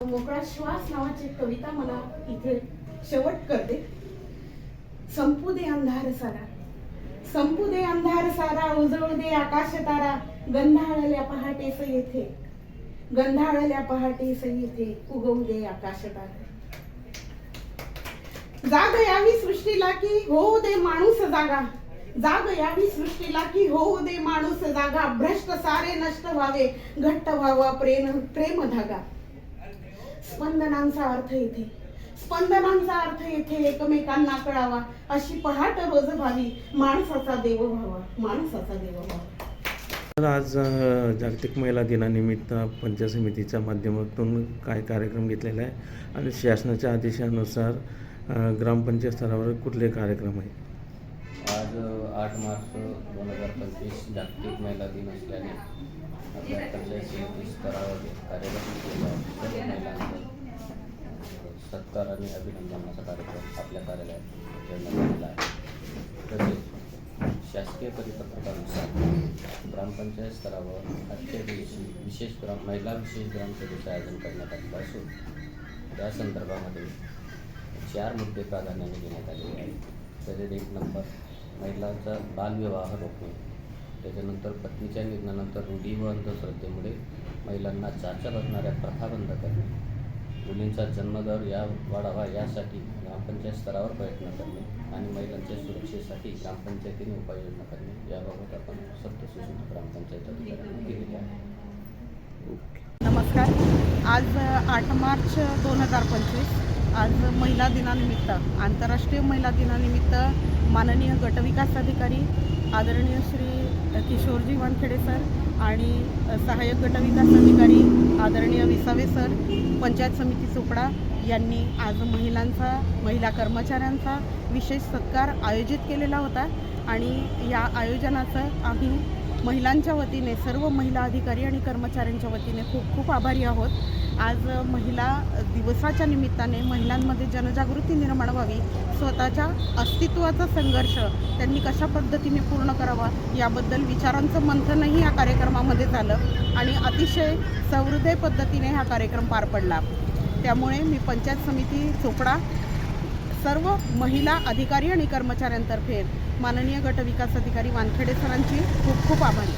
मोकळा श्वास नावाची कविता मला इथे शेवट करते. संपू दे अंधार सारा, संपू दे अंधार सारा, उजळू दे आकाश तारा, गंधाळल्या पहाटेस येथे, गंधाळल्या पहाटेस येथे, उगवू दे आकाश तारा. जाग यावी सृष्टीला की होऊ दे माणूस जागा, जाग यावी सृष्टीला की होऊ दे माणूस जागा, भ्रष्ट सारे नष्ट व्हावे, घट्ट व्हावा प्रेम धागा. स्पंदनांचा अर्थ येथे, स्पंदनांचा अर्थ येथे एकमेकांना कळावा, अशी पहाट रोज व्हावी, माणसाचा देव व्हावा, माणसाचा देव व्हावा. आज जागतिक महिला दिनानिमित्त पंचायत समितीच्या माध्यमातून काय कार्यक्रम घेतलेला आहे आणि शासनाच्या आदेशानुसार ग्रामपंचायत स्तरावर कुठले कार्यक्रम आहे? आज 8 मार्च 2025 जागतिक महिला दिन असल्याने आपल्या पंचायत समिती स्तरावर कार्यक्रम केला. सर्व महिलांचा सत्कार आणि अभिनंदनाचा कार्यक्रम आपल्या कार्यालयात ठेवण्यात आलेला आहे. तसेच शासकीय परिपत्रकानुसार ग्रामपंचायत स्तरावर आजच्या दिवशी महिला विशेष ग्रामसभेचे आयोजन करण्यात आलेलं असून त्या संदर्भामध्ये 4 मुद्दे प्राधान्याने घेण्यात आलेले आहेत. त्याच्यात 1 नंबर महिलांचा बालविवाह रोखणे, त्याच्यानंतर पत्नीच्या निधनानंतर रूढी व अंधश्रद्धेमुळे महिलांना चाचा बसणाऱ्या प्रथा बंद करणे, मुलींचा जन्मदर वाढावा यासाठी ग्रामपंचायत स्तरावर प्रयत्न करणे आणि महिलांच्या सुरक्षेसाठी ग्रामपंचायतीने उपाययोजना करणे याबाबत आपण सक्त सूचना ग्रामपंचायत अधिकाऱ्यांना दिलेली आहे. नमस्कार. आज 8 मार्च 2025 आज महिला दिनानिमित्त, आंतरराष्ट्रीय महिला दिनानिमित्त माननीय गटविकास अधिकारी आदरणीय श्री किशोरजी वानखेडे सर आणि सहाय्यक गटविकास अधिकारी आदरणीय विसावे सर, पंचायत समिती चोपडा यांनी आज महिला कर्मचाऱ्यांचा विशेष सत्कार आयोजित केलेला होता आणि या आयोजनाचं आम्ही महिलांच्या वतीने, सर्व महिला अधिकारी आणि कर्मचाऱ्यांच्या वतीने खूप खूप आभारी आहोत. आज महिला दिवसाच्या निमित्ताने महिलांमध्ये जनजागृती निर्माण व्हावी, स्वतःच्या अस्तित्वाचा संघर्ष त्यांनी कशा पद्धतीने पूर्ण करावा याबद्दल विचारांचं मंथनही या कार्यक्रमामध्ये झालं आणि अतिशय सहृदय पद्धतीने हा कार्यक्रम पार पडला. त्यामुळे मी पंचायत समिती चोपडा सर्व महिला अधिकारी आणि कर्मचाऱ्यांतर्फे माननीय गटविकास अधिकारी वानखेडे सरांची खूप खूप आभारी.